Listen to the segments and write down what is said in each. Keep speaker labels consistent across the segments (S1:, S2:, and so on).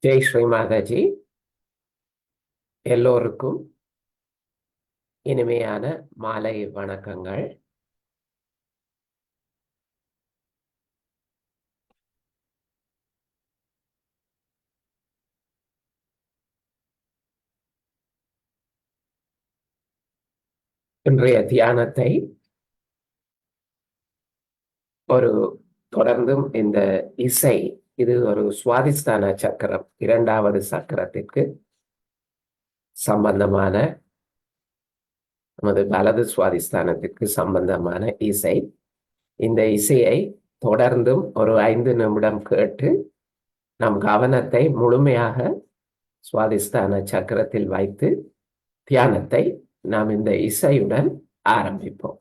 S1: ஜெய் ஸ்ரீ மாதாஜி. எல்லோருக்கும் இனிமையான மாலை வணக்கங்கள். இன்றைய தியானத்தை தொடர்ந்தும் இந்த இசை, இது ஒரு சுவாதிஸ்தான சக்கரம், இரண்டாவது சக்கரத்திற்கு சம்பந்தமான, நமது வலது சுவாதிஸ்தானத்திற்கு சம்பந்தமான இசை. இந்த இசையை தொடர்ந்தும் ஒரு 5 நிமிடம் கேட்டு நம் கவனத்தை முழுமையாக சுவாதிஸ்தான சக்கரத்தில் வைத்து தியானத்தை நாம் இந்த இசையுடன் ஆரம்பிப்போம்.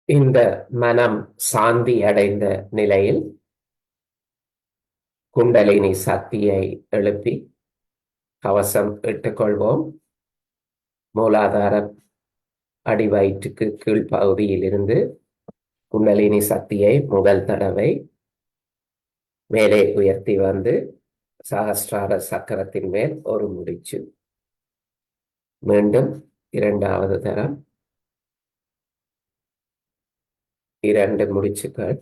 S1: இந்த மனம் சாந்தி அடைந்த நிலையில் குண்டலினி சக்தியை எழுப்பி கவசம் இட்டுக்கொள்வோம். மூலாதார அடிவயிற்றுக்கு கீழ்ப்பகுதியில் இருந்து குண்டலினி சக்தியை முதல் தடவை மேலே உயர்த்தி வந்து சகஸ்ரார சக்கரத்தின் மேல் ஒரு முடிச்சு. மீண்டும் இரண்டாவது தரம் 2 முடிச்சுக்கள்.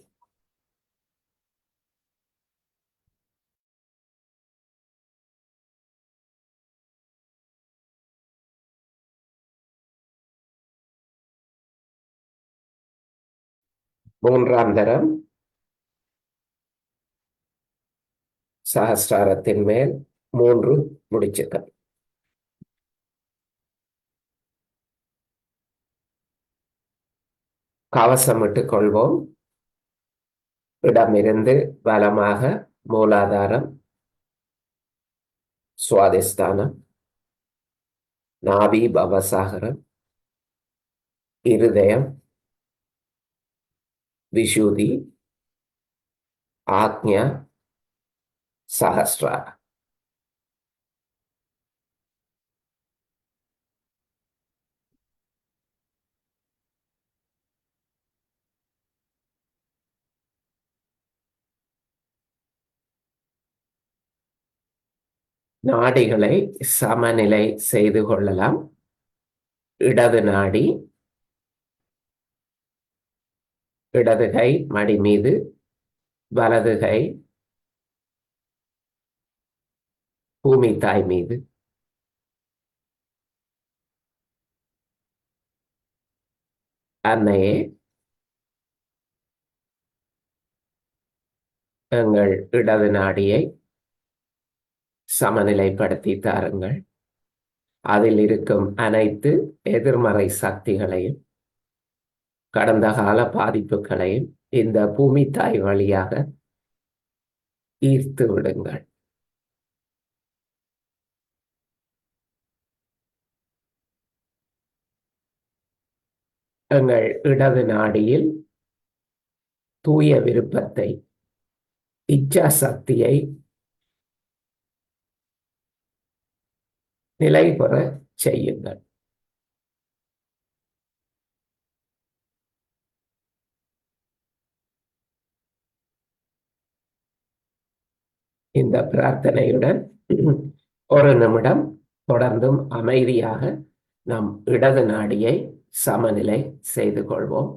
S1: மூன்றாம் தரம் சகஸ்ராரத்தின் மேல் 3 முடிச்சுக்கள். கவசமிட்டுக் கொள்வோம். இடமிருந்து வலமாக மூலாதாரம், சுவாதிஸ்தானம், நாபி பவசாகரம், இருதயம், விஷுதி, ஆக்ஞா, சஹஸ்ரா. நாடிகளை சமநிலை செய்து கொள்ளலாம். இடது நாடி, இடது கை மடி மீது, வலது கை பூமி தாய் மீது. அன்னையே, எங்கள் இடது நாடியை சமநிலைப்படுத்தி தாருங்கள். அதில் இருக்கும் அனைத்து எதிர்மறை சக்திகளையும் கடந்த கால பாதிப்புகளையும் இந்த பூமி தாய் வழியாக ஈர்த்து விடுங்கள். எங்கள் இடது நாடியில் தூய விருப்பத்தை, இச்சா சக்தியை நிலை பெற செய்யுங்கள். இந்த பிரார்த்தனையுடன் 1 நிமிடம் தொடர்ந்தும் அமைதியாக நம் இடது நாடியை சமநிலை செய்து கொள்வோம்.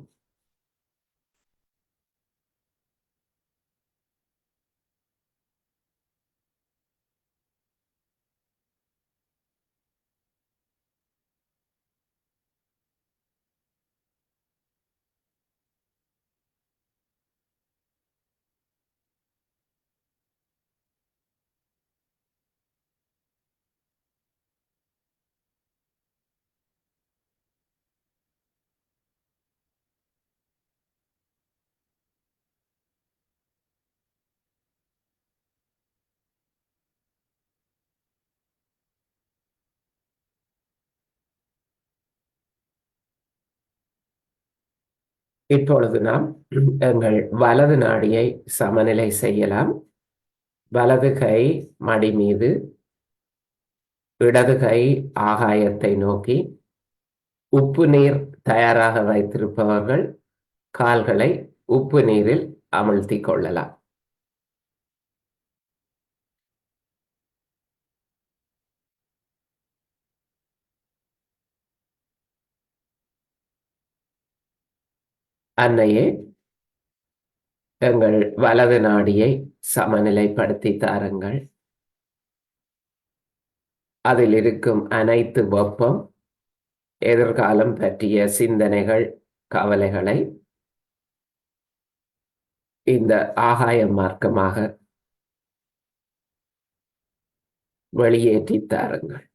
S1: இப்பொழுது நாம் எங்கள் வலது நாடியை சமநிலை செய்யலாம். வலது கை மடி மீது, இடது கை ஆகாயத்தை நோக்கி. உப்பு நீர் தயாராக வைத்திருப்பவர்கள் கால்களை உப்பு நீரில் அமிழ்த்தி கொள்ளலாம். அன்னையே, எங்கள் வலது நாடியை சமநிலைப்படுத்தி தாருங்கள். அதில் இருக்கும் அனைத்து வெப்பம், எதிர்காலம் பற்றிய சிந்தனைகள், கவலைகளை இந்த ஆகாய மார்க்கமாக வெளியேற்றி தாருங்கள்.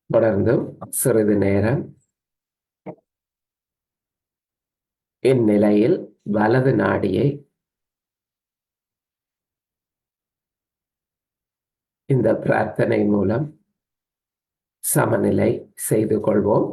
S1: தொடர்ந்தும் சிறிது நேரம் இந்நிலையில் வலது நாடியை இந்த பிரார்த்தனை மூலம் சமநிலை செய்து கொள்வோம்.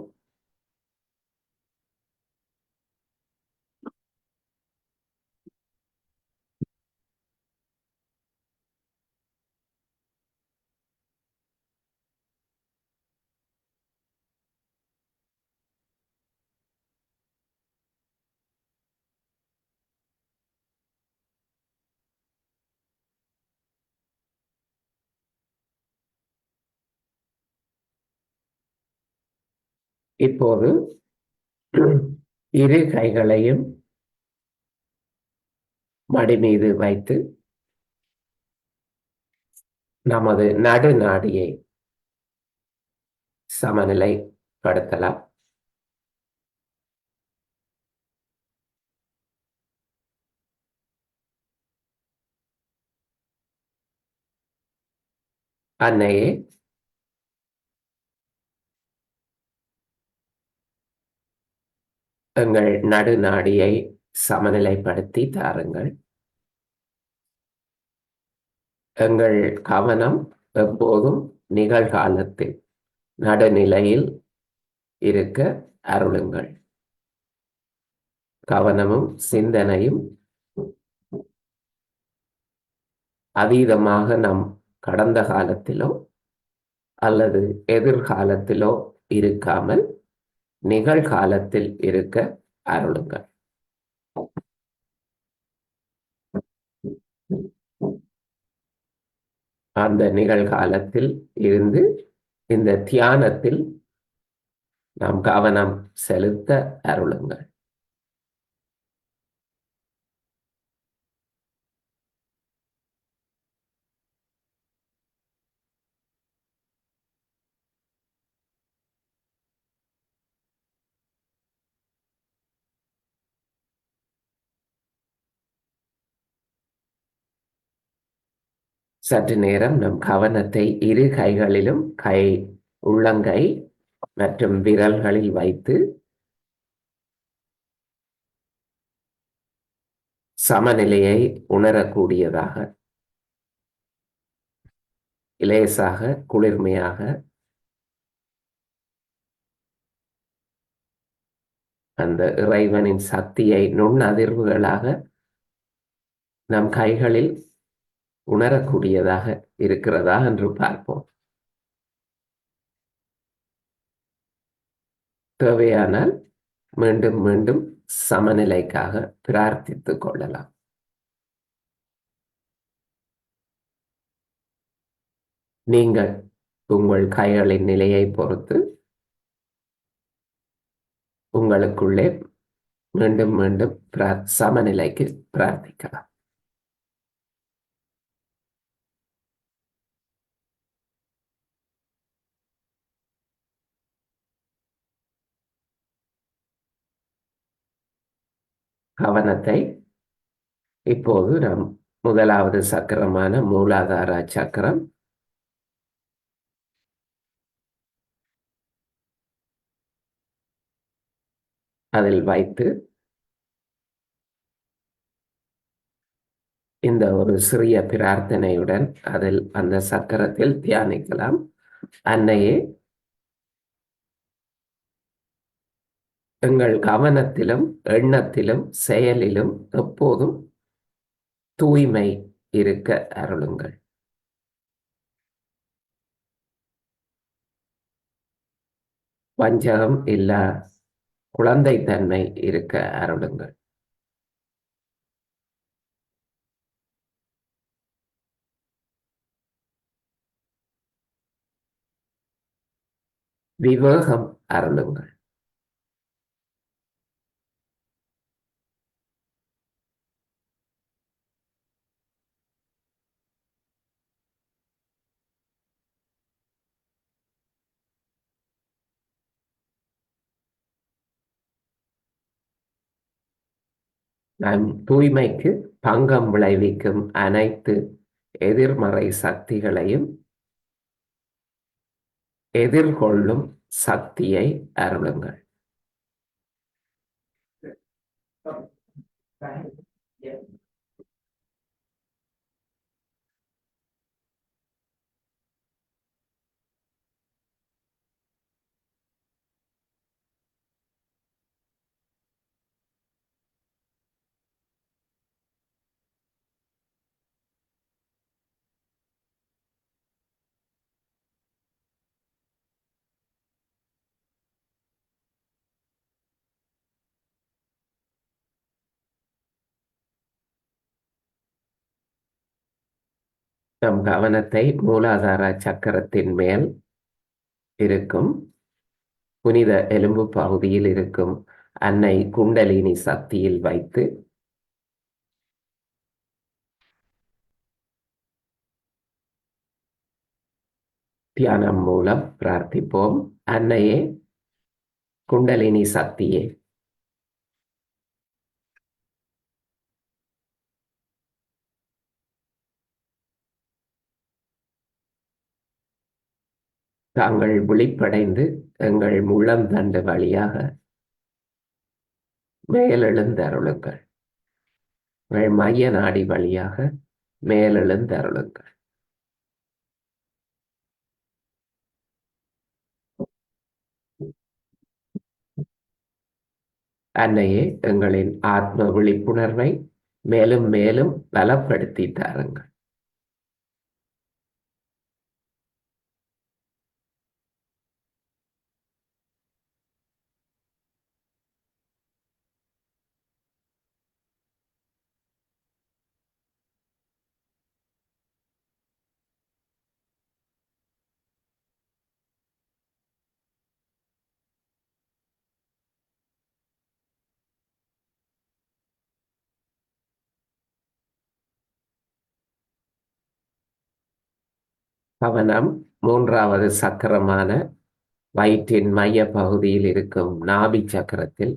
S1: இப்போது இரு கைகளையும் மடி மீது வைத்து நமது நடுநாடியை சமநிலைப்படுத்தலாம். அன்னையே, எங்கள் நடுநாடியை சமநிலைப்படுத்தி தாருங்கள். எங்கள் கவனம் எப்போதும் நிகழ்காலத்தில் நடுநிலையில் இருக்க அருளுங்கள். கவனமும் சிந்தனையும் அதீதமாக நம் கடந்த காலத்திலோ அல்லது எதிர்காலத்திலோ இருக்காமல் நிகழ்காலத்தில் இருக்க அருளுங்கள். அந்த நிகழ்காலத்தில் இருந்து இந்த தியானத்தில் நாம் கவனம் செலுத்த அருளுங்கள். சற்று நேரம் நம் கவனத்தை இரு கைகளிலும் உள்ளங்கை மற்றும் விரல்களில் வைத்து சமநிலையை உணரக்கூடியதாக, லேசாக குளிர்மையாக அந்த இறைவனின் சக்தியை நுண்ணதிர்வுகளாக நம் கைகளில் உணரக்கூடியதாக இருக்கிறதா என்று பார்ப்போம். தேவையானால் மீண்டும் மீண்டும் சமநிலைக்காக பிரார்த்தித்துக் கொள்ளலாம். நீங்கள் உங்கள் கைகளின் நிலையை பொறுத்து உங்களுக்குள்ளே மீண்டும் மீண்டும் சமநிலைக்கு பிரார்த்திக்கலாம். கவனத்தை இப்போது நாம் முதலாவது சக்கரமான மூலாதார சக்கரம், அதில் வைத்து இந்த ஒரு சிறிய பிரார்த்தனையுடன் அதில் அந்த சக்கரத்தில் தியானிக்கலாம். அன்னையே, எங்கள் கவனத்திலும் எண்ணத்திலும் செயலிலும் எப்போதும் தூய்மை இருக்க அருளுங்கள். வஞ்சகம் இல்லா குழந்தைத்தன்மை இருக்க அருளுங்கள். விவேகம் அருளுங்கள். நம் தூய்மைக்கு பங்கம் விளைவிக்கும் அனைத்து எதிர்மறை சக்திகளையும் எதிர்கொள்ளும் சக்தியை அருளுங்கள். நம் கவனத்தை மூலாதார சக்கரத்தின் மேல் இருக்கும் புனித எலும்பு பகுதியில் இருக்கும் அன்னை குண்டலினி சக்தியில் வைத்து தியானம் மூலம் பிரார்த்திப்போம். அன்னையே, குண்டலினி சக்தியே, தாங்கள் விழிப்படைந்து எங்கள் முள்ளந்தண்டு வழியாக மேலெழுந்தருளுங்கள். எங்கள் மைய நாடி வழியாக மேலெழுந்தருளுங்கள். அன்னையே, எங்களின் ஆத்ம விழிப்புணர்வை மேலும் மேலும் பலப்படுத்தி தாருங்கள். கவனம் மூன்றாவது சக்கரமான வயிற்றின் மைய பகுதியில் இருக்கும் நாபி சக்கரத்தில்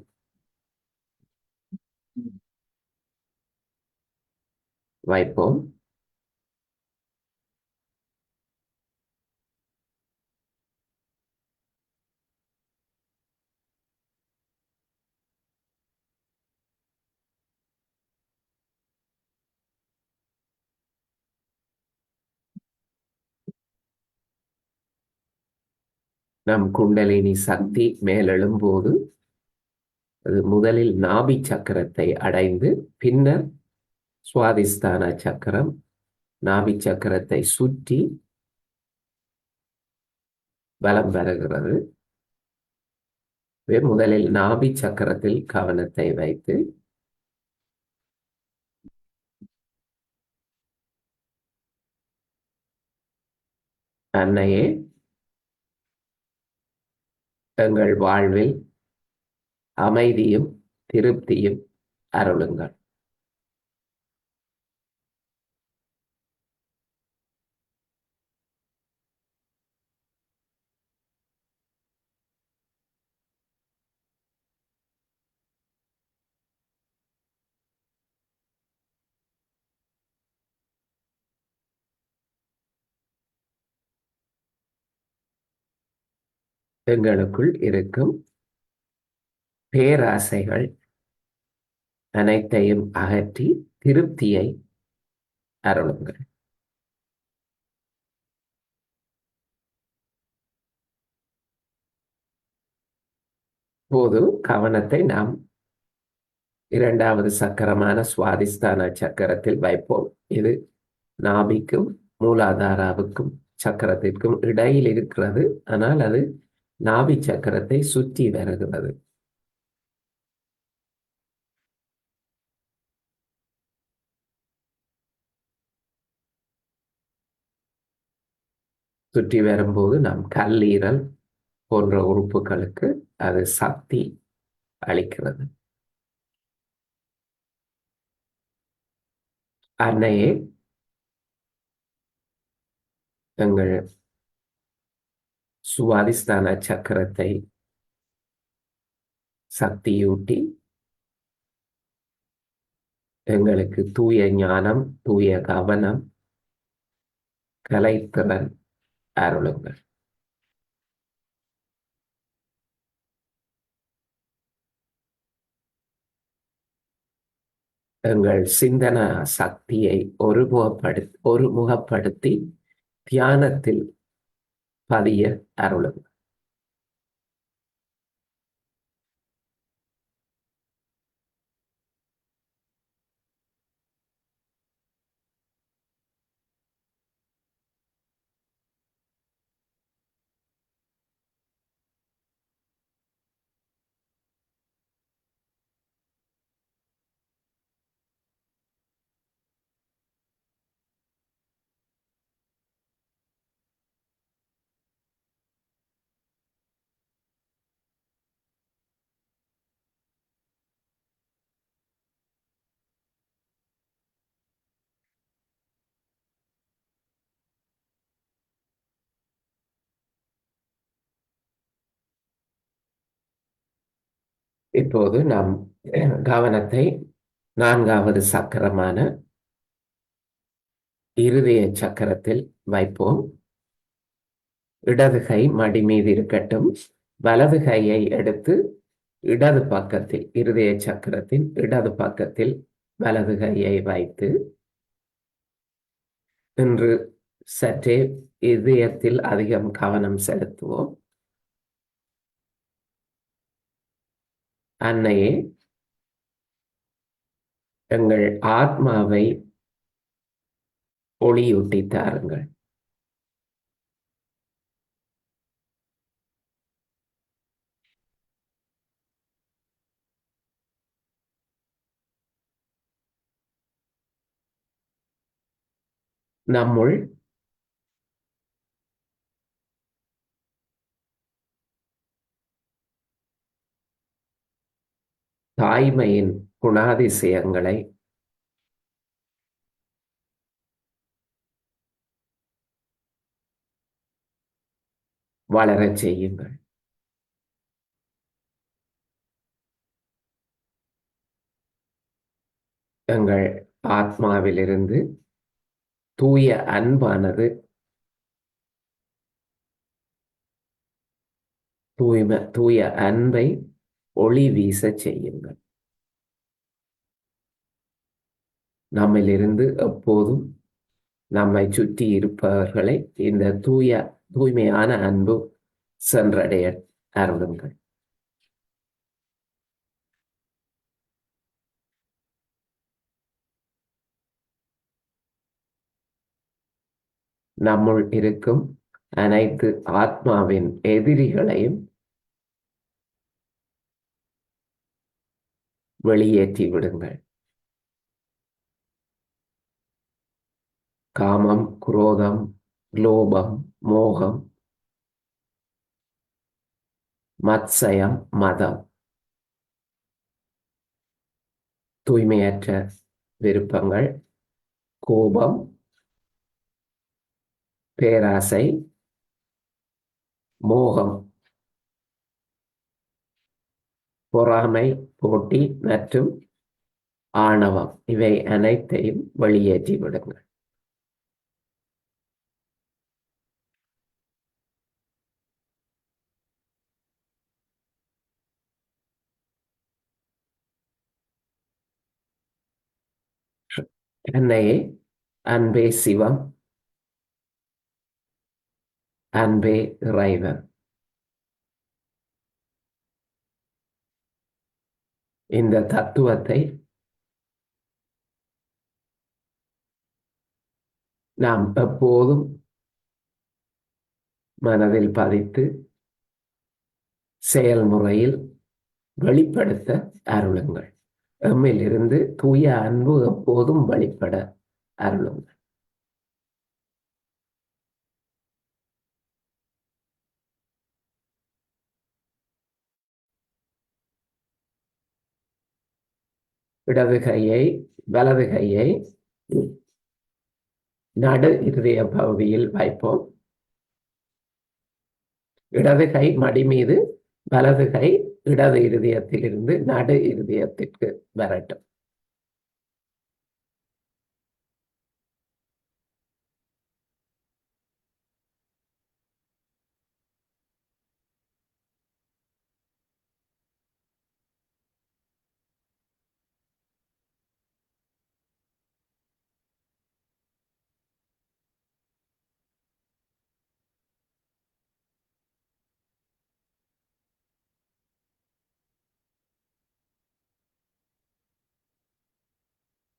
S1: வைப்போம். நம் குண்டலினி சக்தி மேலெழும்போது அது முதலில் நாபி சக்கரத்தை அடைந்து பின்னர் சுவாதிஸ்தான சக்கரம் நாபி சக்கரத்தை சுற்றி பலம் பெறுகிறது. முதலில் நாபி சக்கரத்தில் கவனத்தை வைத்து அன்னையே, எங்கள் வாழ்வில் அமைதியும் திருப்தியும் அருளுங்கள். எங்களுக்குள் இருக்கும் பேராசைகள் அனைத்தையும் அகற்றி திருப்தியை அருளுங்கள். போது கவனத்தை நாம் இரண்டாவது சக்கரமான சுவாதிஸ்தான சக்கரத்தில் வைப்போம். இது நாபிக்கும் மூலாதாராவுக்கும் சக்கரத்திற்கும் இடையில் இருக்கிறது. ஆனால் அது நாபி சக்கரத்தை சுற்றி வருகிறது. சுற்றி வரும்போது நம் கல்லீரல் போன்ற உறுப்புகளுக்கு அது சக்தி அளிக்கிறது. அன்னையே, எங்கள் சுவாதிஸ்தான சக்கரத்தை சக்தியூட்டி எங்களுக்கு தூய ஞானம், தூய கவனம், கலைத்திறன் அருளுங்கள். எங்கள் சிந்தன சக்தியை ஒருமுகப்படுத்தி தியானத்தில் பதிய அருளுங்கள். இப்போது நாம் கவனத்தை 4வது சக்கரமான இருதய சக்கரத்தில் வைப்போம். இடது கை மடி மீது இருக்கட்டும். வலது கையை எடுத்து இடது பக்கத்தில், இருதய சக்கரத்தின் இடது பக்கத்தில் வலது கையை வைத்து, இன்று சற்றே இதயத்தில் அதிகம் கவனம் செலுத்துவோம். அன்னையே, எங்கள் ஆத்மாவை ஒளியூட்டி தாருங்கள். நம்முள் தாய்மையின் குணாதிசயங்களை வளரச் செய்யுங்கள். எங்கள் ஆத்மாவிலிருந்து தூய அன்பானது தூய அன்பை ஒளி வீச செய்யுங்கள். நம்மிலிருந்து எப்போதும் நம்மை சுற்றி இருப்பவர்களை இந்த தூய்மையான அன்பு சென்றடைய அருளுங்கள். நம்முள் இருக்கும் அனைத்து ஆத்மாவின் எதிரிகளையும் வெளியேற்றி விடுங்கள். காமம், குரோதம், லோபம், மோகம், மத்சயம், மதம், தூய்மையற்ற விருப்பங்கள், கோபம், பேராசை, மோகம், பொறாமை, போட்டி மற்றும் ஆணவம், இவை அனைத்தையும் வெளியேற்றி விடுங்கள். அன்னையே, அன்பே சிவம், அன்பே இறைவன். இந்த தத்துவத்தை நாம் எப்போதும் மனதில் பதித்து செயல்முறையில் வெளிப்படுத்த அருளுங்கள். எம்மிலிருந்து தூய அன்பு எப்போதும் வெளிப்பட அருளுங்கள். இடது கையை, வலது கையை நடு இருதய பகுதியில் வைப்போம். இடது கை மடி மீது, வலது கை இடது இருதயத்திலிருந்து நடு இருதயத்திற்கு வரட்டும்.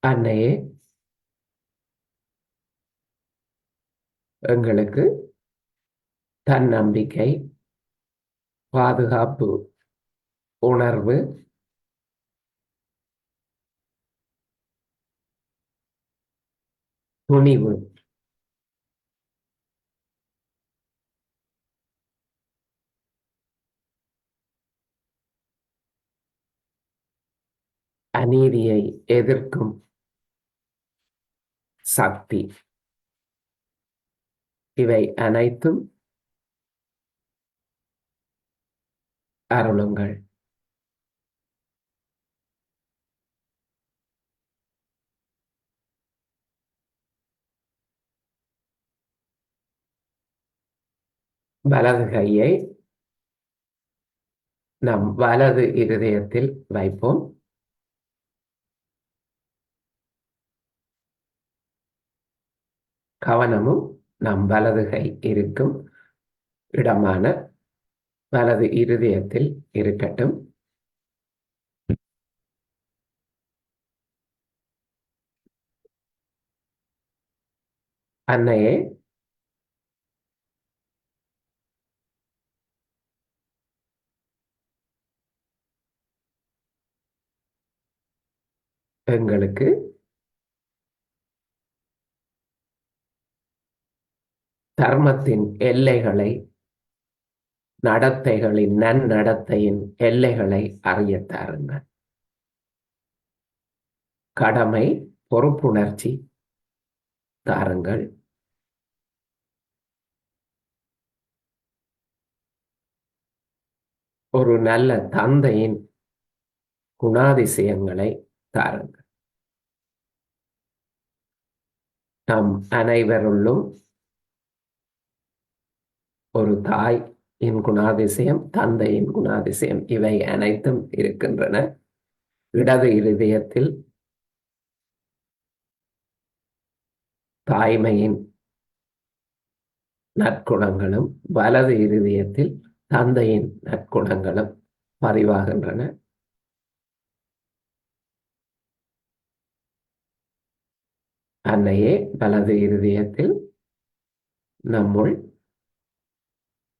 S1: அன்னையே, எங்களுக்கு தன்னம்பிக்கை, பாதுகாப்பு உணர்வு, துணிவு, அநீதியை எதிர்க்கும் சக்தி, இவை அனைத்தும் அருளுங்கள். வலது கையை நம் வலது இருதயத்தில் வைப்போம். கவனமும் நம் வலது கை இருக்கும் இடமான வலது இருதயத்தில் இருக்கட்டும். அன்னையே, எங்களுக்கு தர்மத்தின் எல்லைகளை, நடத்தைகளின் நன்னடத்தையின் எல்லைகளை அறியத் தாருங்கள். கடமை, பொறுப்புணர்ச்சி தாருங்கள். ஒரு நல்ல தந்தையின் குணாதிசயங்களை தாருங்கள். நம் அனைவருள்ளும் ஒரு தாயின் குணாதிசயம், தந்தையின் குணாதிசயம், இவை அனைத்தும் இருக்கின்றன. இடது இருதயத்தில் தாய்மையின் நற்குணங்களும், வலது இருதயத்தில் தந்தையின் நற்குணங்களும் பதிவாகின்றன. அன்னையே, வலது இருதயத்தில் நம்முள்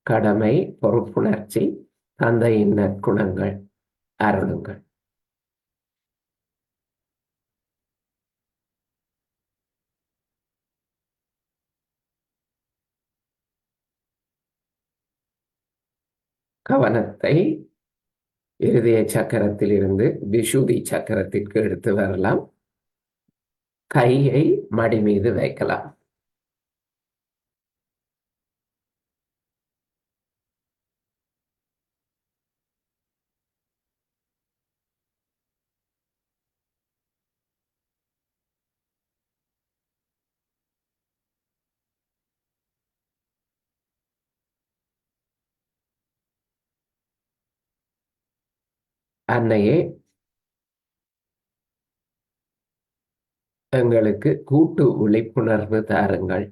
S1: கடமை, பொறுப்புணர்ச்சி, தந்தையின் நற்குணங்கள் அருளுங்கள். கவனத்தை இருதய சக்கரத்தில் இருந்து விஷுதி சக்கரத்திற்கு எடுத்து வரலாம். கையை மடி மீது வைக்கலாம். அன்னையே, எங்களுக்கு கூட்டு விழிப்புணர்வு தாருங்கள்.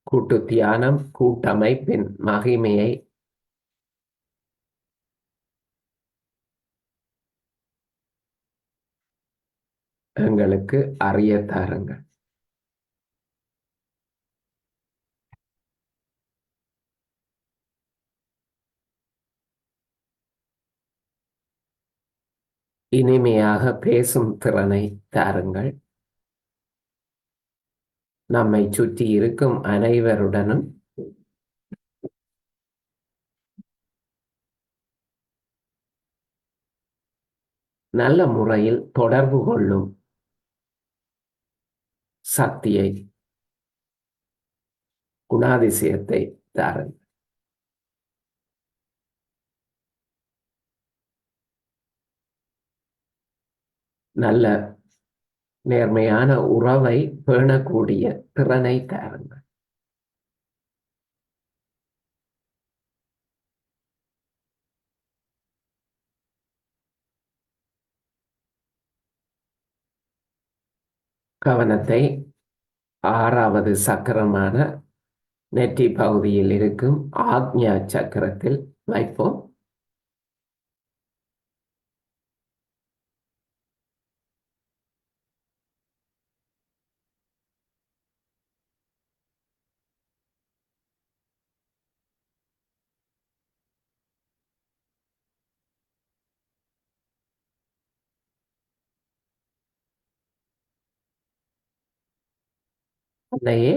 S1: கூட்டு தியானம், கூட்டமைப்பின் மகிமையை எங்களுக்கு அறிய தாருங்கள். இனிமையாக பேசும் திறனை தாருங்கள். நம்மை சுற்றி இருக்கும் அனைவருடனும் நல்ல முறையில் தொடர்பு கொள்ளும் சக்தியை, குணாதிசயத்தை தாருங்கள். நல்ல நேர்மையான உறவை பேணக்கூடிய திறனை தாருங்கள். கவனத்தை 6வது சக்கரமான நெற்றி பகுதியில் இருக்கும் ஆக்ஞா சக்கரத்தில் வைப்போம். அன்னையே,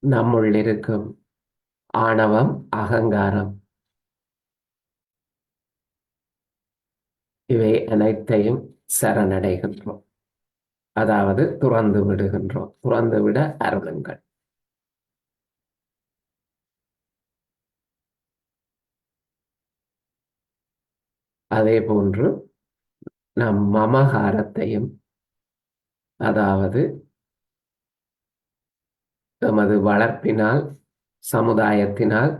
S1: நம்முள் இருக்கும் ஆணவம், அகங்காரம், இவை அனைத்தையும் சரணடைகின்றோம். அதாவது துறந்து விடுகின்றோம். துறந்து விட அருளுங்கள். அதே போன்று நம் மமகாரத்தையும், அதாவது எமது வளர்ப்பினால், சமுதாயத்தினால்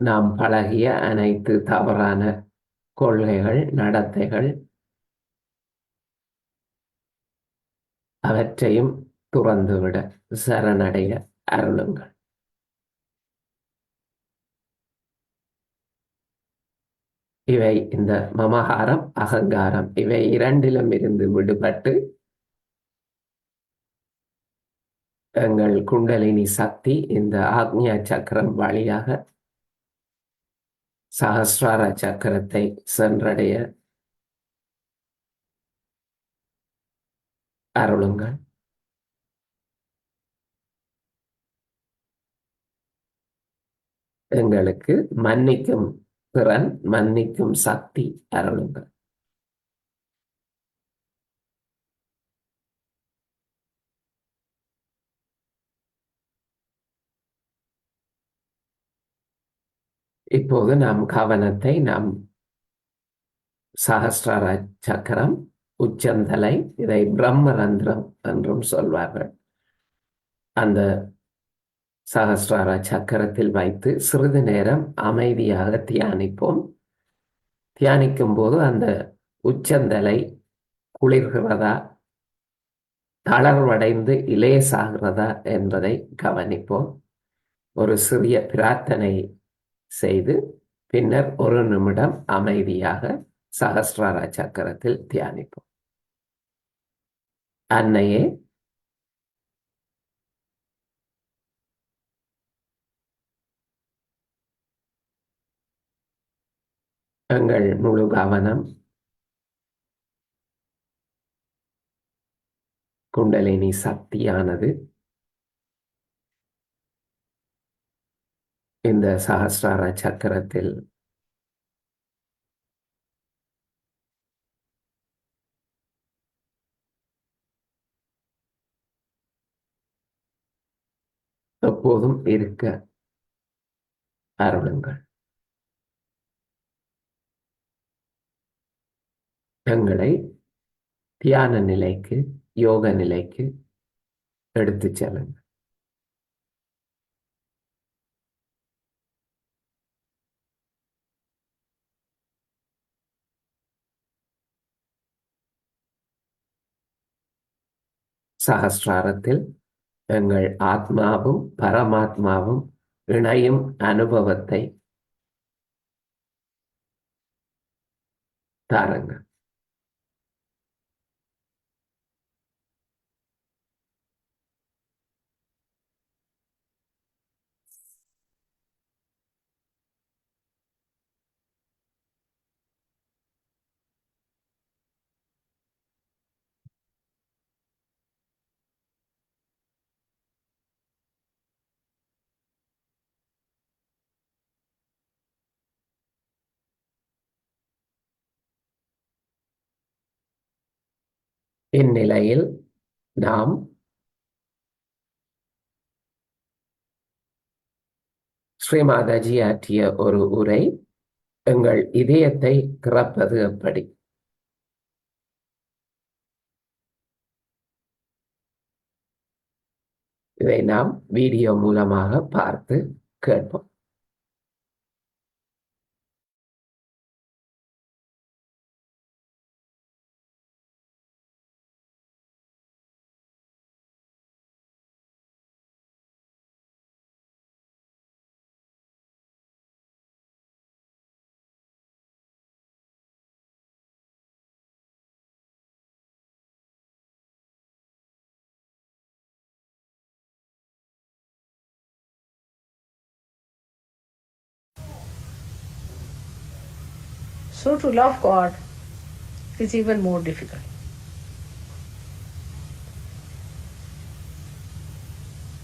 S1: நாம் பழகிய அனைத்து தவறான கொள்கைகள், நடத்தைகள் அவற்றையும் துறந்துவிட சரணடைய அருளுங்கள். இவை இந்த மமகாரம், அகங்காரம், இவை இரண்டிலும் இருந்து விடுபட்டு எங்கள் குண்டலினி சக்தி இந்த ஆக்ஞா சக்கரம் வழியாக சகஸ்ரார சக்கரத்தை சென்றடைய அருளுங்கள். எங்களுக்கு மன்னிக்கும் திறன், மன்னிக்கும் சக்தி அருளுங்கள். இப்போது நாம் கவனத்தை நாம் சகஸ்ரார சக்கரம், உச்சந்தலை, இதை பிரம்மரந்திரம் என்றும் சொல்வார்கள், அந்த சகஸ்ரார சக்கரத்தில் வைத்து சிறிது நேரம் அமைதியாக தியானிப்போம். தியானிக்கும் போது அந்த உச்சந்தலை குளிர்கிறதா, தளர்வடைந்து இலேசாகிறதா என்பதை கவனிப்போம். ஒரு சிறிய பிரார்த்தனை செய்து பின்னர் ஒரு நிமிடம் அமைதியாக சகஸ்ரார சக்கரத்தில் தியானிப்போம். அன்னையே, எங்கள் முழு கவனம் குண்டலினி சக்தியானது இந்த சகஸ்ரார சக்கரத்தில் எப்போதும் இருக்க அருளுங்கள். எங்களை தியான நிலைக்கு, யோக நிலைக்கு எடுத்துச் செல்லுங்கள். சகஸ்ராரத்தில் எங்கள் ஆத்மாவும் பரமாத்மாவும் இணையும் அனுபவத்தை தாருங்கள். இந்நிலையில் நாம் ஸ்ரீமாதாஜி ஆற்றிய ஒரு உரை, எங்கள் இதயத்தை திறப்பது எப்படி, இதை நாம் வீடியோ மூலமாக பார்த்து கேட்போம்.
S2: So to love God is even more difficult.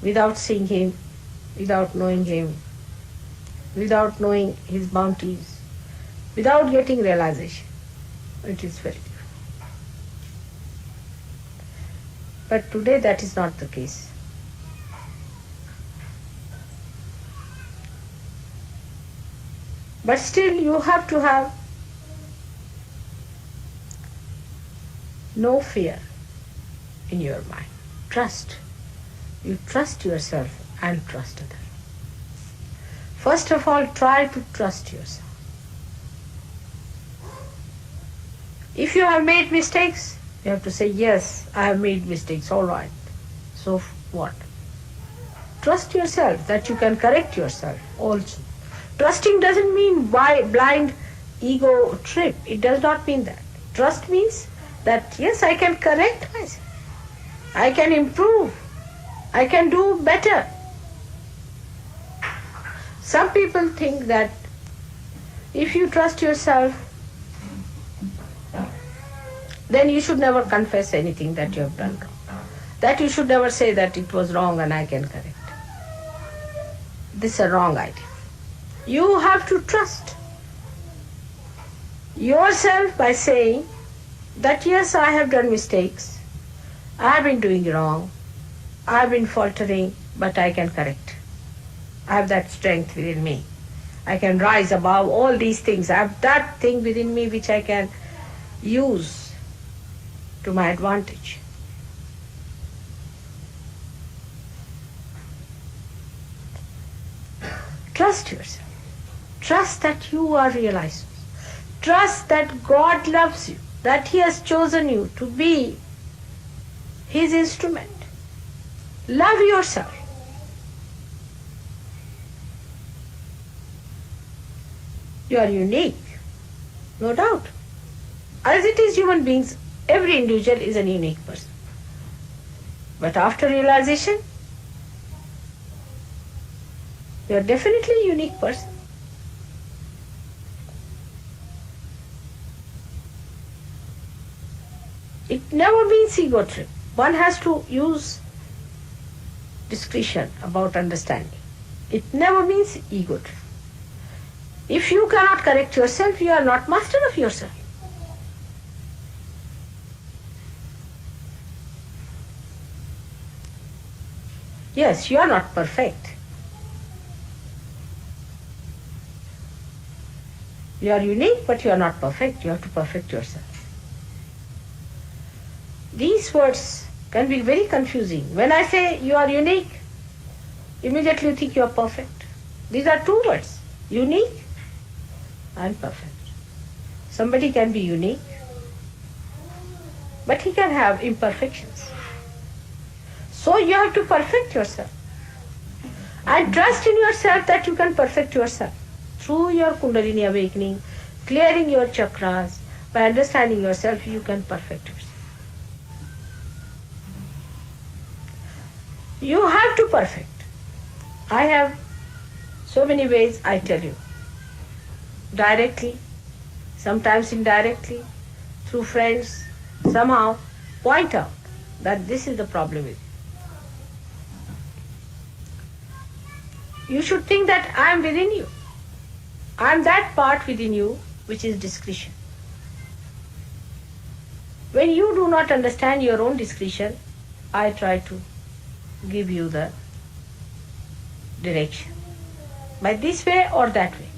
S2: Without seeing Him, without knowing Him, without knowing His bounties, without getting realization, it is very difficult. But today that is not the case. But still you have to have no fear in your mind. Trust. You trust yourself and trust others. First of all, try to trust yourself. If you have made mistakes, you have to say, yes, I have made mistakes, all right. So what? Trust yourself that you can correct yourself also. Trusting doesn't mean blind ego trip. It does not mean that. Trust means that, yes, I can correct myself. I can improve. I can do better. Some people think that if you trust yourself, then you should never confess anything that you have done wrong. That you should never say that it was wrong and I can correct. This is a wrong idea. You have to trust yourself by saying that, yes, I have done mistakes. I have been doing wrong. I have been faltering, but I can correct. I have that strength within me. I can rise above all these things. I have that thing within me which I can use to my advantage. Trust yourself. Trust that you are realized. Trust that God loves you, that He has chosen you to be His instrument. Love yourself. You are unique, no doubt. As it is human beings, every individual is a unique person. But after realization, you are definitely a unique person. It never means ego trip. One has to use discretion about understanding. It never means ego trip. If you cannot correct yourself, you are not master of yourself. Yes, you are not perfect. You are unique, but you are not perfect. You have to perfect yourself. These words can be very confusing. When I say you are unique, immediately you think you are perfect. These are two words, unique and perfect. Somebody can be unique, but he can have imperfections. So you have to perfect yourself. And trust in yourself that you can perfect yourself through your Kundalini awakening, clearing your chakras. By understanding yourself, you can perfect yourself. You have to perfect. I have so many ways I tell you. Directly, sometimes indirectly, through friends, somehow point out that this is the problem with you. You should think that I am within you. I am that part within you which is discretion. When you do not understand your own discretion, I try to give you the direction by this way or that way.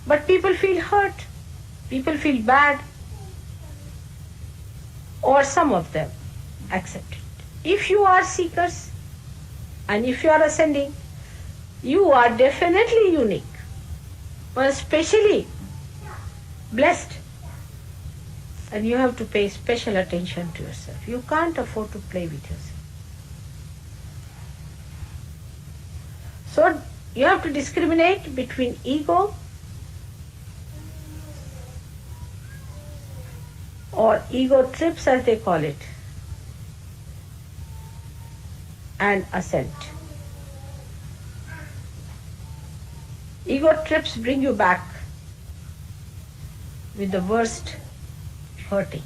S2: But people feel hurt, people feel bad, or some of them accept it. If you are seekers and if you are ascending, you are definitely unique, or especially blessed, and you have to pay special attention to yourself. You can't afford to play with yourself. So you have to discriminate between ego or ego trips as they call it and ascent. Ego trips bring you back with the worst hurting.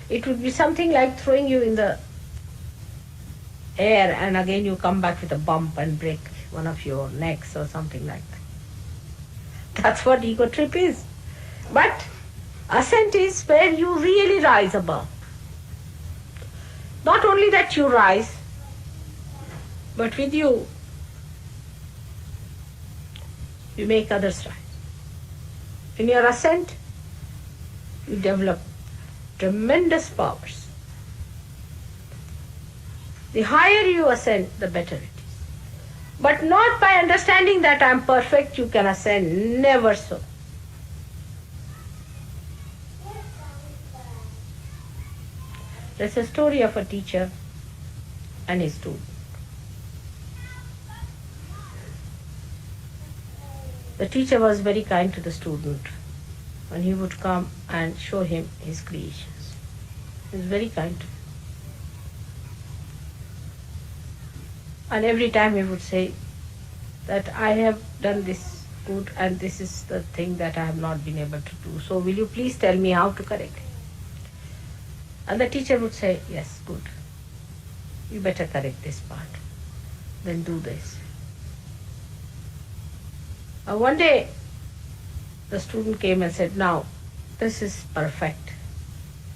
S2: It would be something like throwing you in the air and again you come back with a bump and break one of your necks or something like that. That's what ego trip is. But ascent is where you really rise above. Not only that you rise, but with you you make others rise. In your ascent, you develop tremendous powers. The higher you ascend, the better it is. But not by understanding that I am perfect you can ascend, never so. There's a story of a teacher and his student. The teacher was very kind to the student when he would come and show him his creations. He was very kind to him. And every time he would say that I have done this good and this is the thing that I have not been able to do. So will you please tell me how to correct it? And the teacher would say, yes, good. You better correct this part. Then do this. One day, the student came and said, now, this is perfect.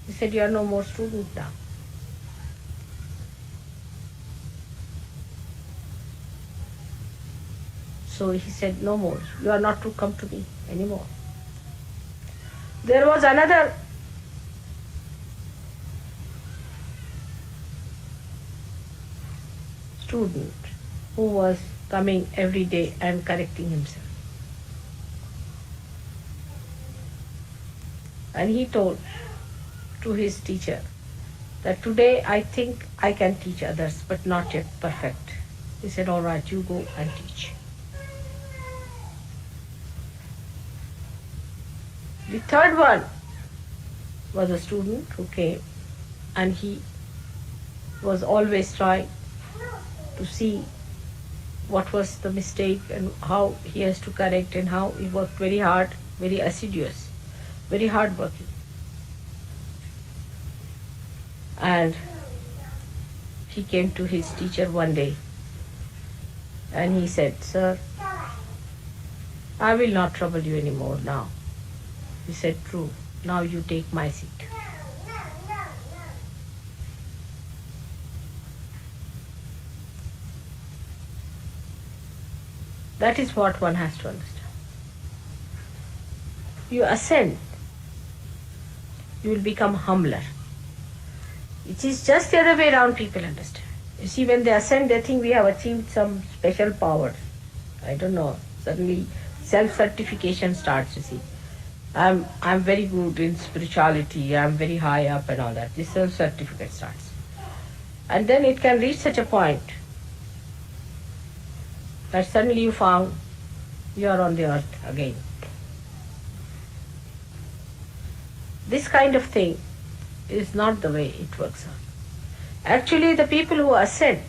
S2: He said, you are no more student now. So he said, no more. You are not to come to me anymore. There was another student who was coming every day and correcting himself. And he told to his teacher that today I think I can teach others, but not yet perfect. He said, all right, you go and teach. The third one was a student who came and he was always trying to see what was the mistake and how he has to correct, and how he worked very hard, very assiduous, very hard working. And he came to his teacher one day and he said, sir, I will not trouble you anymore now. He said, true, now you take my seat. That is what one has to understand. You ascend, you will become humbler. It is just the other way around people understand. You see, when they ascend, they think we have achieved some special powers. I don't know, suddenly self-certification starts, you see. I'm very good in spirituality, I'm very high up and all that. This self-certificate starts. And then it can reach such a point that suddenly you found you are on the earth again. This kind of thing is not the way it works out. Actually, the people who ascend,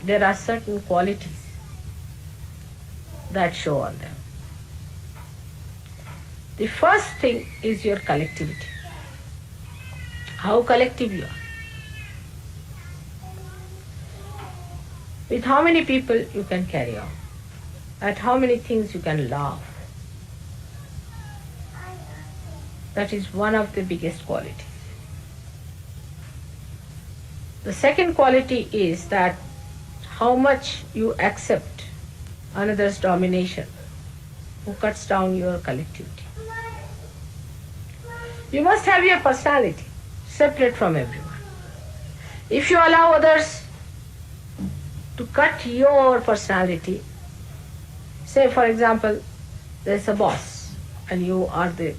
S2: there are certain qualities that show on them. The first thing is your collectivity. How collective you are. With how many people you can carry on. At how many things you can laugh. That is one of the biggest qualities. The second quality is that how much you accept another's domination, who cuts down your collectivity. You must have your personality separate from everyone. If you allow others to cut your personality, say for example, there's a boss and you are the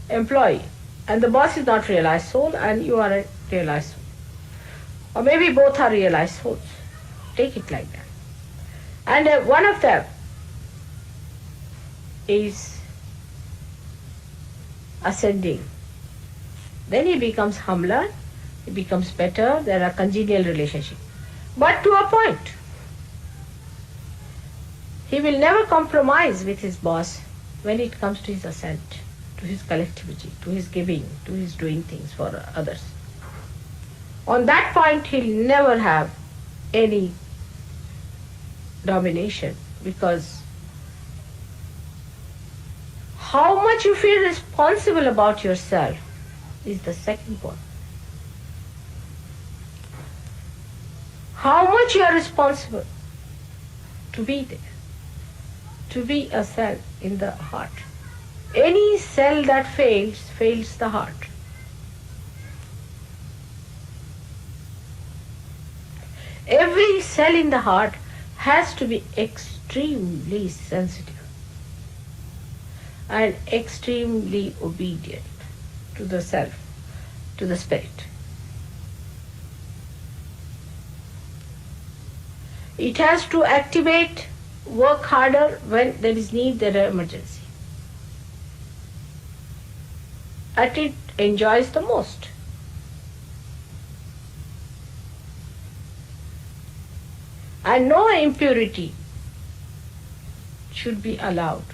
S2: employee, and the boss is not realized soul and you are a realized soul. Or maybe both are realized souls. Take it like that. And one of them is ascending. Then he becomes humbler, he becomes better, there are congenial relationships. But to a point. He will never compromise with his boss when it comes to his ascent, to his collectivity, to his giving, to his doing things for others. On that point, he'll never have any domination, because how much you feel responsible about yourself is the second point. How much you are responsible to be there, to be a cell in the heart. Any cell that fails the heart. Every cell in the heart has to be extremely sensitive and extremely obedient to the self, to the spirit. It has to activate, work harder when there is need, there is emergency. And it enjoys the most. And no impurity should be allowed.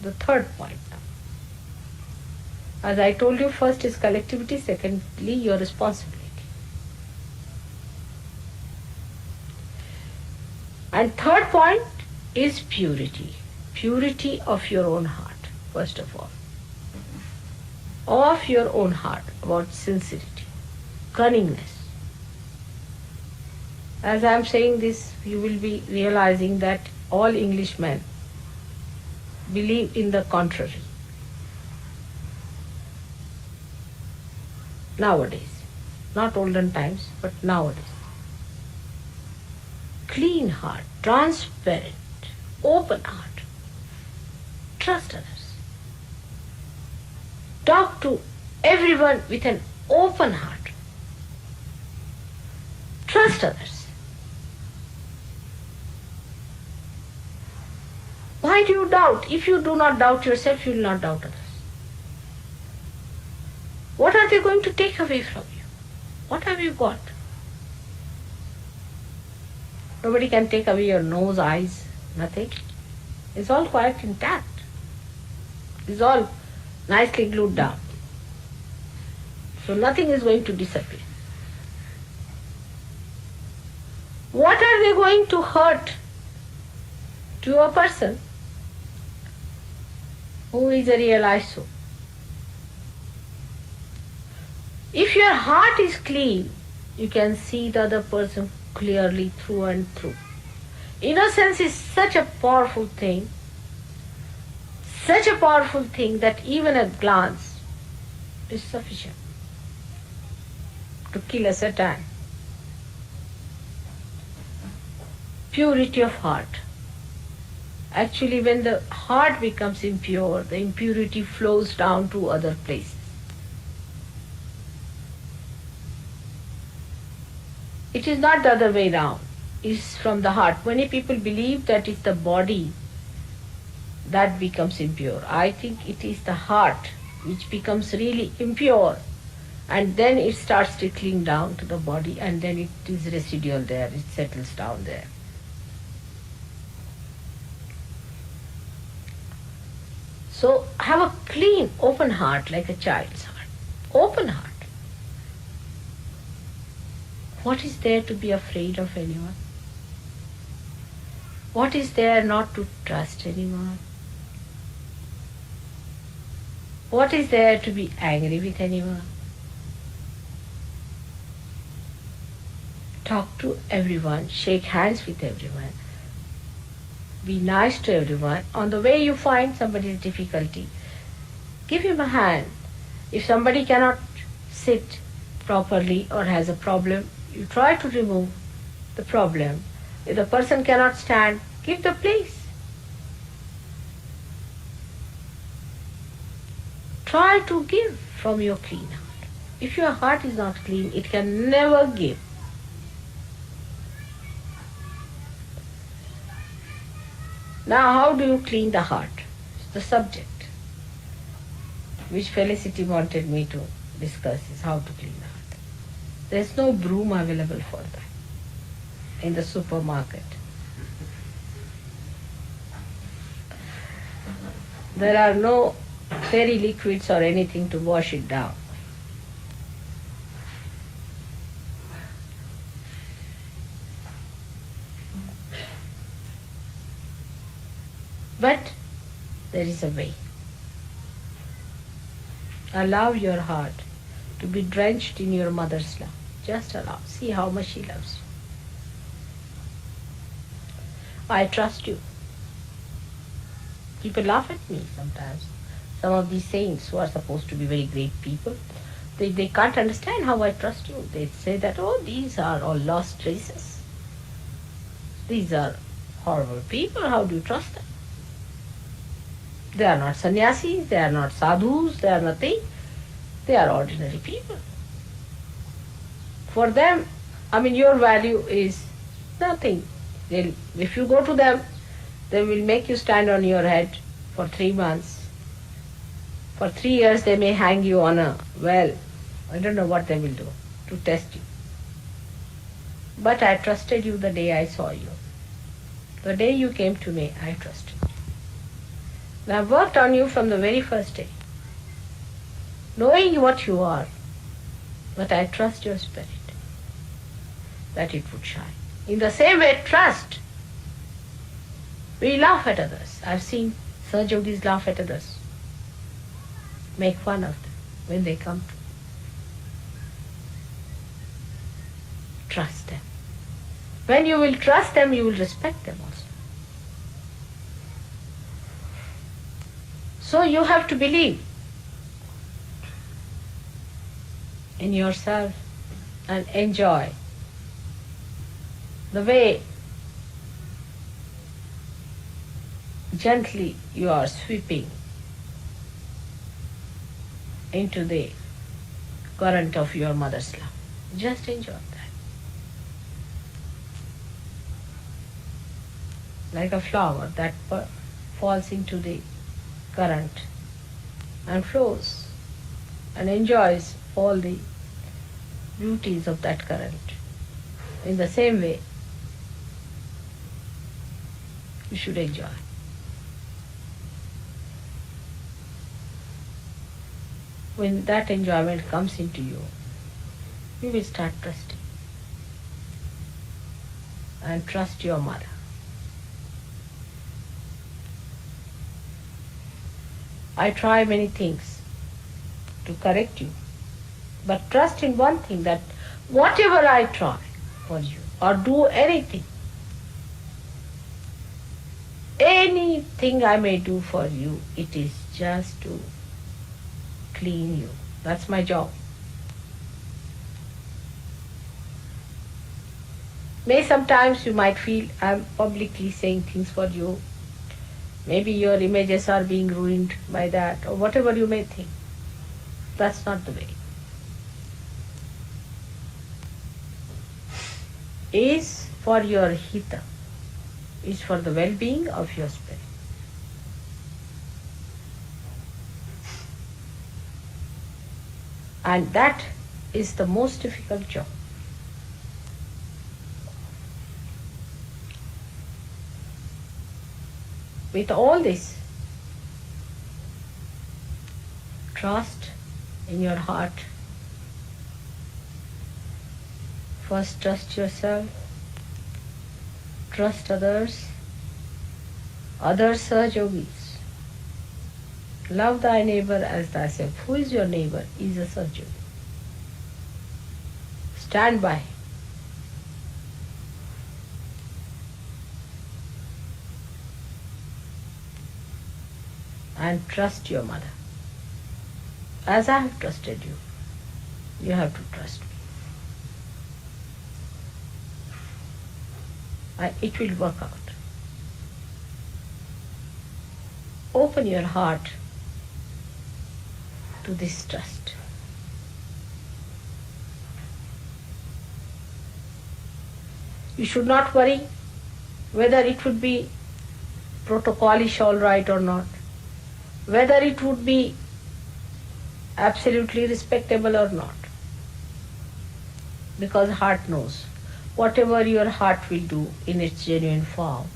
S2: The third point now. As I told you, first is collectivity, secondly your responsibility. And third point is purity. Purity of your own heart, first of all. Of your own heart, about sincerity, cunningness. As I am saying this, you will be realizing that all Englishmen believe in the contrary. Nowadays, not olden times, but nowadays. Clean heart, transparent, open heart. Trust others. Talk to everyone with an open heart. Trust others. Why do you doubt? If you do not doubt yourself, you will not doubt others. What are they going to take away from you? What have you got? Nobody can take away your nose, eyes, nothing. It's all quite intact. It's all nicely glued down. So nothing is going to disappear. What are they going to hurt to a person who is a realized soul? If your heart is clean, you can see the other person clearly through and through. Innocence is such a powerful thing that even a glance is sufficient to kill a Satan. Purity of heart. Actually, when the heart becomes impure, the impurity flows down to other places. It is not the other way round. It's from the heart. Many people believe that it's the body that becomes impure. I think it is the heart which becomes really impure, and then it starts trickling down to the body, and then it is residual there, it settles down there. So have a clean, open heart like a child's heart. Open heart. What is there to be afraid of anyone? What is there not to trust anyone? What is there to be angry with anyone? Talk to everyone, shake hands with everyone, be nice to everyone. On the way you find somebody's difficulty, give him a hand. If somebody cannot sit properly or has a problem, you try to remove the problem. If the person cannot stand, give the place. Try to give from your clean heart. If your heart is not clean, it can never give. Now, how do you clean the heart? It's the subject which Felicity wanted me to discuss, is how to clean the heart. There is no broom available for that in the supermarket. There are no fairy liquids or anything to wash it down. But there is a way. Allow your heart to be drenched in your mother's love. Just allow. See how much she loves you. I trust you. People laugh at me sometimes. Some of these saints who are supposed to be very great people, they can't understand how I trust you. They say that, oh, these are all lost traces. These are horrible people. How do you trust them? They are not sannyasis, they are not sadhus, they are nothing. They are ordinary people. For them, your value is nothing. If you go to them, they will make you stand on your head for 3 months. For 3 years they may hang you on a well. I don't know what they will do to test you. But I trusted you the day I saw you. The day you came to me, I trusted you. And I've worked on you from the very first day, knowing what you are. But I trust your spirit, that it would shine. In the same way, trust. We laugh at others. I've seen Sahajogis laugh at others, make fun of them when they come to. Trust them. When you will trust them, you will respect them also. So you have to believe in yourself and enjoy the way gently you are sweeping into the current of your mother's love. Just enjoy that. Like a flower that falls into the current and flows and enjoys all the beauties of that current. In the same way, you should enjoy. When that enjoyment comes into you, you will start trusting. And trust your mother. I try many things to correct you, but trust in one thing, that whatever I try for you or do anything I may do for you, it is just to clean you. That's my job. May sometimes you might feel I'm publicly saying things for you. Maybe your images are being ruined by that, or whatever you may think. That's not the way. Is for your hita, is for the well-being of your spirit. And that is the most difficult job. With all this, trust in your heart. First trust yourself, trust others, other Sahajogis. Love thy neighbor as thyself. Who is your neighbor? He is a Sahajogi. Stand by him. And trust your mother. As I have trusted you, you have to trust me. And it will work out. Open your heart to this trust. You should not worry whether it would be protocolish all right or not, whether it would be absolutely respectable or not. Because heart knows. Whatever your heart will do in its genuine form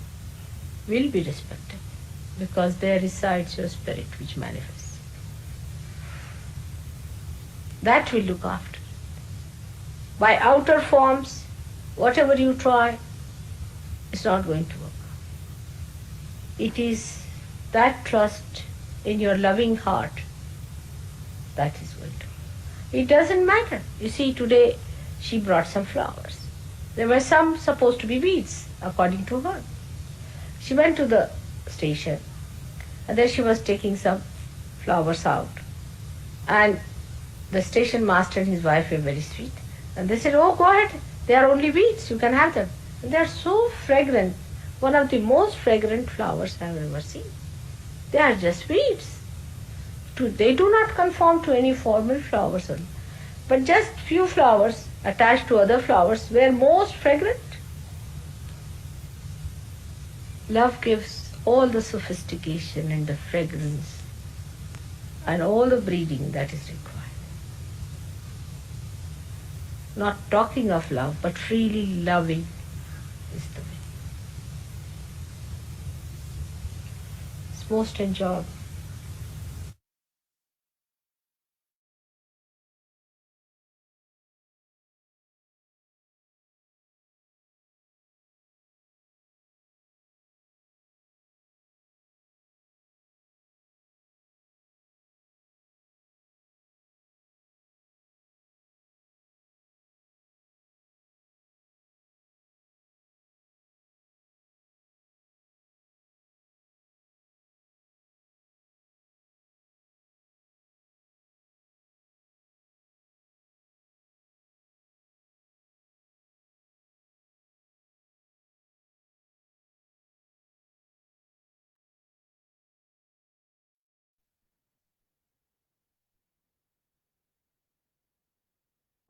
S2: will be respected, because there resides your spirit which manifests. That will look after. By outer forms, whatever you try, it's not going to work. It is that trust in your loving heart that is going to. It doesn't matter. You see, today she brought some flowers. There were some supposed to be weeds, according to her. She went to the station and then she was taking some flowers out. And the station master and his wife were very sweet. And they said, "Oh, go ahead. They are only weeds. You can have them." And they are so fragrant. One of the most fragrant flowers I have ever seen. They are just weeds. They do not conform to any formal flowers, but just few flowers attached to other flowers were most fragrant. Love gives all the sophistication and the fragrance and all the breeding that is required. Not talking of love, but freely loving is the way. It's most enjoyable.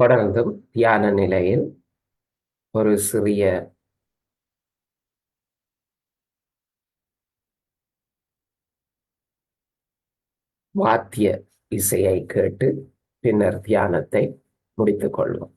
S1: தொடர்ந்தும் தியான நிலையில் ஒரு சிறிய வாத்திய இசையை கேட்டு பின்னர் தியானத்தை முடித்துக் கொள்வோம்.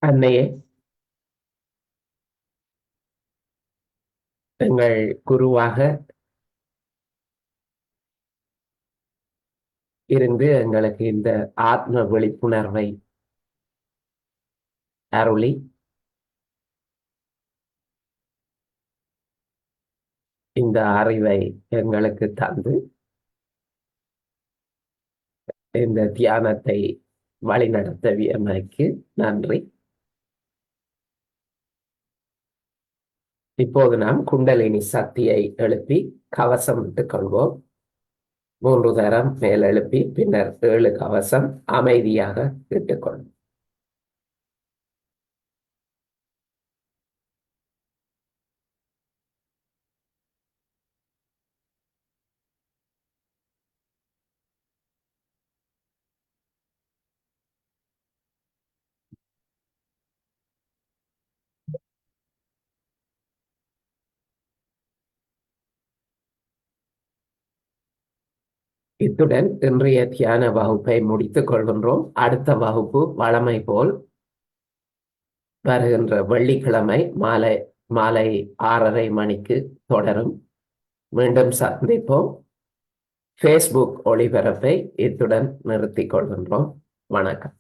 S1: அன்னையே, எங்கள் குருவாக இருந்து எங்களுக்கு இந்த ஆத்ம விழிப்புணர்வை அருளி இந்த அறிவை எங்களுக்கு தந்து இந்த தியானத்தை வழிநடத்தவியமைக்கு நன்றி. இப்போது நாம் குண்டலினி சக்தியை எழுப்பி கவசம் விட்டுக் கொள்வோம். 3 தரம் மேல் எழுப்பி பின்னர் 7 கவசம் அமைதியாக விட்டுக்கொள்வோம். இத்துடன் இன்றைய தியான வகுப்பை முடித்துக் கொள்கின்றோம். அடுத்த வகுப்பு வழமை போல் வருகின்ற வெள்ளிக்கிழமை மாலை 6:30 மணிக்கு தொடரும். மீண்டும் சந்திப்போம். ஃபேஸ்புக் ஒளிபரப்பை இத்துடன் நிறுத்திக் கொள்கின்றோம். வணக்கம்.